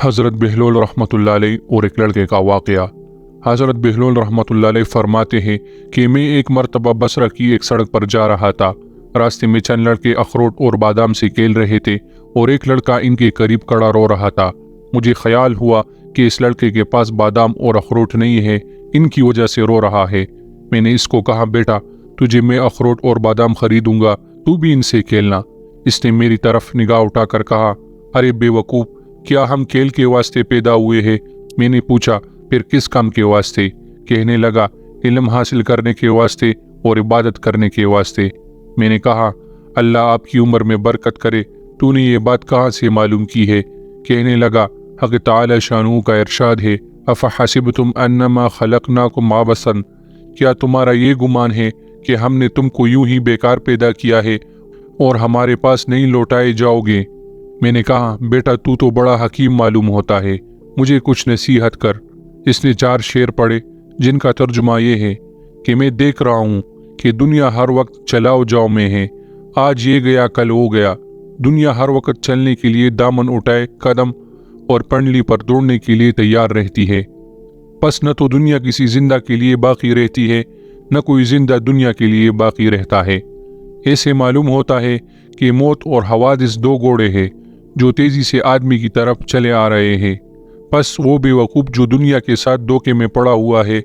हज़रत बहलोल रहमतुल्लाह अलैह और एक लड़के का वाक़या। हज़रत बहलोल रहमतुल्लाह अलैह फरमाते हैं कि मैं एक मरतबा बसरा की एक सड़क पर जा रहा था। रास्ते में चंद लड़के अखरोट और बादाम से खेल रहे थे और एक लड़का इनके करीब खड़ा रो रहा था। मुझे ख्याल हुआ कि इस लड़के के पास बादाम और अखरोट नहीं है, इनकी वजह से रो रहा है। मैंने इसको कहा, बेटा तुझे मैं अखरोट और बादाम खरीदूंगा, तू भी इनसे खेलना। इसने मेरी तरफ निगाह उठाकर कहा, अरे बेवकूफ़, क्या हम खेल के वास्ते पैदा हुए हैं? मैंने पूछा, फिर किस काम के वास्ते? कहने लगा, इल्म हासिल करने के वास्ते और इबादत करने के वास्ते। मैंने कहा, अल्लाह आपकी उम्र में बरकत करे, तूने ये बात कहाँ से मालूम की है? कहने लगा, हक़ तआला शानू का इरशाद है, अफ़हसिबतुम अन्नमा खलक़नाकुम आबसन, क्या तुम्हारा ये गुमान है कि हमने तुमको यूं ही बेकार पैदा किया है और हमारे पास नहीं लौटाए जाओगे? मैंने कहा, बेटा तू तो बड़ा हकीम मालूम होता है, मुझे कुछ नसीहत कर। इसने 4 शेर पढ़े जिनका तर्जुमा ये है कि मैं देख रहा हूँ कि दुनिया हर वक्त चलाओ जाओ में है, आज ये गया कल वो गया। दुनिया हर वक्त चलने के लिए दामन उठाए कदम और पंडली पर दौड़ने के लिए तैयार रहती है। बस न तो दुनिया किसी जिंदा के लिए बाकी रहती है, न कोई जिंदा दुनिया के लिए बाकी रहता है। ऐसे मालूम होता है कि मौत और हवादिस 2 घोड़े हैं जो तेजी से आदमी की तरफ चले आ रहे हैं। बस वो बेवकूफ़ जो दुनिया के साथ धोखे में पड़ा हुआ है,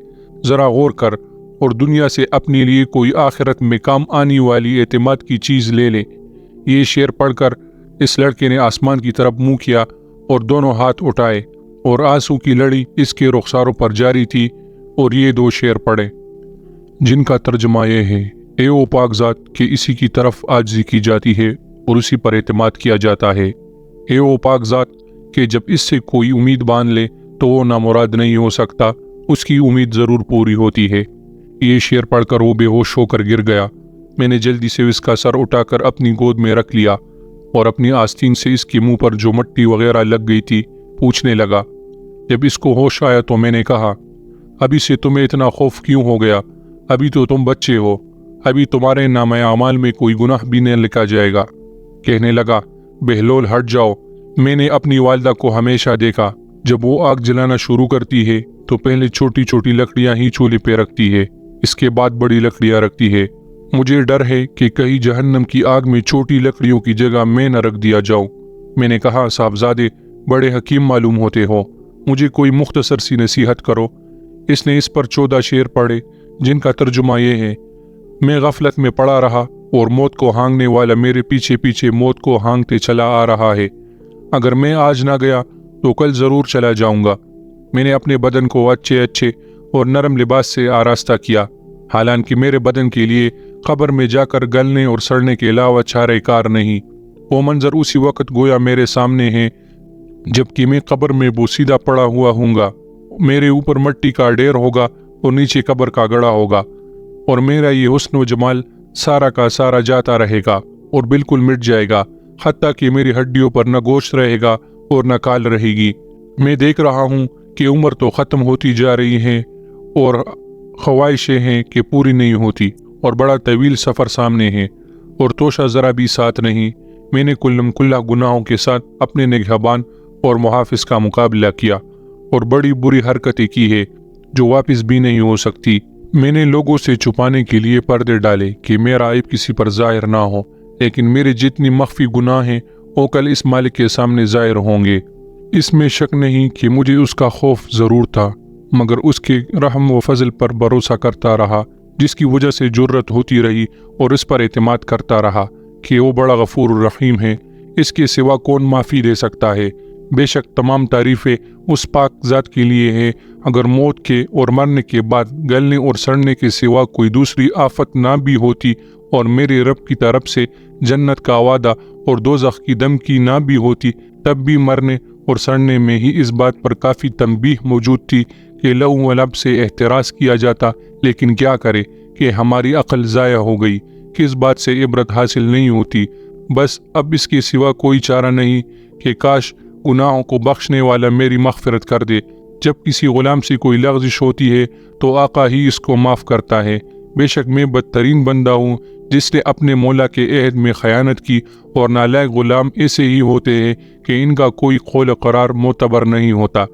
ज़रा गौर कर और दुनिया से अपने लिए कोई आखिरत में काम आने वाली एतमाद की चीज़ ले ले। ये शेर पढ़कर इस लड़के ने आसमान की तरफ मुँह किया और दोनों हाथ उठाए और आंसू की लड़ी इसके रुखसारों पर जारी थी और ये 2 शेर पढ़े जिनका तर्जुमा ये है, ए ओ पाक ज़ात कि इसी की तरफ आजिज़ी की जाती है और उसी पर एतमाद किया जाता है। ए ओ पाक ज़ात कि जब इससे कोई उम्मीद बांध ले तो वो नामुराद नहीं हो सकता, उसकी उम्मीद ज़रूर पूरी होती है। ये शेर पढ़कर वो बेहोश होकर गिर गया। मैंने जल्दी से इसका सर उठाकर अपनी गोद में रख लिया और अपनी आस्तीन से इसके मुंह पर जो मट्टी वगैरह लग गई थी पूछने लगा। जब इसको होश आया तो मैंने कहा, अभी से तुम्हें इतना खौफ क्यों हो गया? अभी तो तुम बच्चे हो, अभी तुम्हारे नामे आमाल में कोई गुनाह भी नहीं लिखा जाएगा। कहने लगा, बहलोल हट जाओ। मैंने अपनी वालिदा को हमेशा देखा, जब वो आग जलाना शुरू करती है तो पहले छोटी छोटी लकड़ियां ही चूल्हे पे रखती है, इसके बाद बड़ी लकड़ियां रखती है। मुझे डर है कि कहीं जहन्नम की आग में छोटी लकड़ियों की जगह मैं न रख दिया जाऊं। मैंने कहा, साहबजादे बड़े हकीम मालूम होते हो, मुझे कोई मुख्तसर सी नसीहत करो। इसने इस पर 14 शेर पढ़े जिनका तर्जुमा ये है, मैं गफलत में पड़ा रहा और मौत को हाँगने वाला मेरे पीछे पीछे मौत को हाँगते चला आ रहा है। अगर मैं आज ना गया तो कल ज़रूर चला जाऊंगा। मैंने अपने बदन को अच्छे अच्छे और नरम लिबास से आरास्ता किया, हालांकि मेरे बदन के लिए कब्र में जाकर गलने और सड़ने के अलावा चारे कार नहीं। वो मंजर उसी वक्त गोया मेरे सामने है जबकि मैं कब्र में बोसीदा पड़ा हुआ हूँगा। मेरे ऊपर मट्टी का ढेर होगा और नीचे कब्र का गड़ा होगा और मेरा ये हुस्न व जमाल सारा का सारा जाता रहेगा और बिल्कुल मिट जाएगा, हत्ता कि मेरी हड्डियों पर न गोश्त रहेगा और न काल रहेगी। मैं देख रहा हूँ कि उम्र तो ख़त्म होती जा रही है और ख्वाहिशें हैं कि पूरी नहीं होती और बड़ा तवील सफ़र सामने है और तोशा ज़रा भी साथ नहीं। मैंने कुल्लम कुल्ला गुनाहों के साथ अपने निगहबान और मुहाफिज का मुकाबला किया और बड़ी बुरी हरकतें की है जो वापस भी नहीं हो सकती। मैंने लोगों से छुपाने के लिए पर्दे डाले कि मेरा ऐब किसी पर ज़ाहिर ना हो, लेकिन मेरे जितनी मख्फी गुनाह हैं वो कल इस मालिक के सामने ज़ाहिर होंगे। इसमें शक नहीं कि मुझे उसका खौफ ज़रूर था, मगर उसके रहम व फजल पर भरोसा करता रहा, जिसकी वजह से जुर्रत होती रही और इस पर एतमाद करता रहा कि वो बड़ा गफूर रहीम है, इसके सिवा कौन माफ़ी दे सकता है। बेशक तमाम तारीफ़ें उस पाक ज़ात के लिए है। अगर मौत के और मरने के बाद गलने और सड़ने के सिवा कोई दूसरी आफत ना भी होती और मेरे रब की तरफ से जन्नत का वादा और दोज़ख की धमकी ना भी होती, तब भी मरने और सड़ने में ही इस बात पर काफ़ी तंबीह मौजूद थी कि लहू व लब से एहतराज़ किया जाता। लेकिन क्या करे कि हमारी अक्ल ज़ाया हो गई, किस बात से इबरत हासिल नहीं होती। बस अब इसके सिवा कोई चारा नहीं कि काश गुनाहों को बख्शने वाला मेरी मग़फ़िरत कर दे। जब किसी ग़ुलाम से कोई लग़ज़िश होती है तो आका ही इसको माफ़ करता है, بے شک میں بدترین بندہ ہوں جس نے اپنے مولا کے عہد میں خیانت کی، اور نالائق غلام ایسے ہی ہوتے ہیں کہ ان کا کوئی قول قرار معتبر نہیں ہوتا۔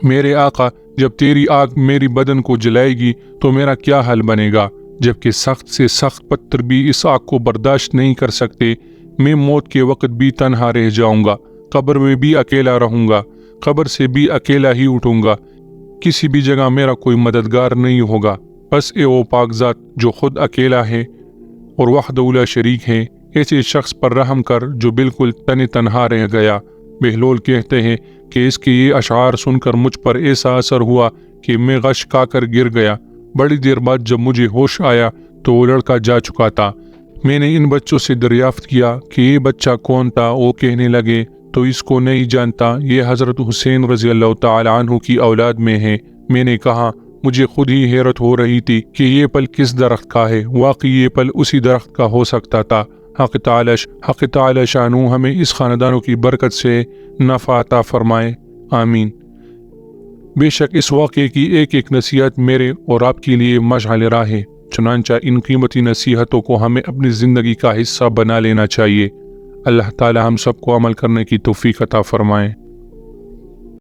میرے آقا، جب تیری آگ میری بدن کو جلائے گی تو میرا کیا حل بنے گا؟ جبکہ سخت سے سخت پتھر بھی اس آگ کو برداشت نہیں کر سکتے۔ میں موت کے وقت بھی تنہا رہ جاؤں گا، قبر میں بھی اکیلا رہوں گا، قبر سے بھی اکیلا ہی اٹھوں گا، کسی بھی جگہ میرا کوئی مددگار نہیں ہوگا۔ بس اے وہ پاک ذات جو خود اکیلا ہے اور وحدہ لا شریک ہے، ایسے شخص پر رحم کر جو بالکل تنہا رہ گیا۔ بہلول کہتے ہیں کہ اس کے یہ اشعار سن کر مجھ پر ایسا اثر ہوا کہ میں غش کھا کر گر گیا۔ بڑی دیر بعد جب مجھے ہوش آیا تو وہ لڑکا جا چکا تھا۔ میں نے ان بچوں سے دریافت کیا کہ یہ بچہ کون تھا۔ وہ کہنے لگے تو اس کو نہیں جانتا، یہ حضرت حسین رضی اللہ تعالی عنہ کی اولاد میں ہے۔ میں نے کہا مجھے خود ہی حیرت ہو رہی تھی کہ یہ پل کس درخت کا ہے۔ واقعی یہ پل اسی درخت کا ہو سکتا تھا۔ حق تعالی شانو ہمیں اس خاندانوں کی برکت سے نفع عطا فرمائے، آمین۔ بے شک اس واقعے کی ایک ایک نصیحت میرے اور آپ کے لیے مشعل راہ ہے، چنانچہ ان قیمتی نصیحتوں کو ہمیں اپنی زندگی کا حصہ بنا لینا چاہیے۔ اللہ تعالی ہم سب کو عمل کرنے کی توفیق عطا فرمائے۔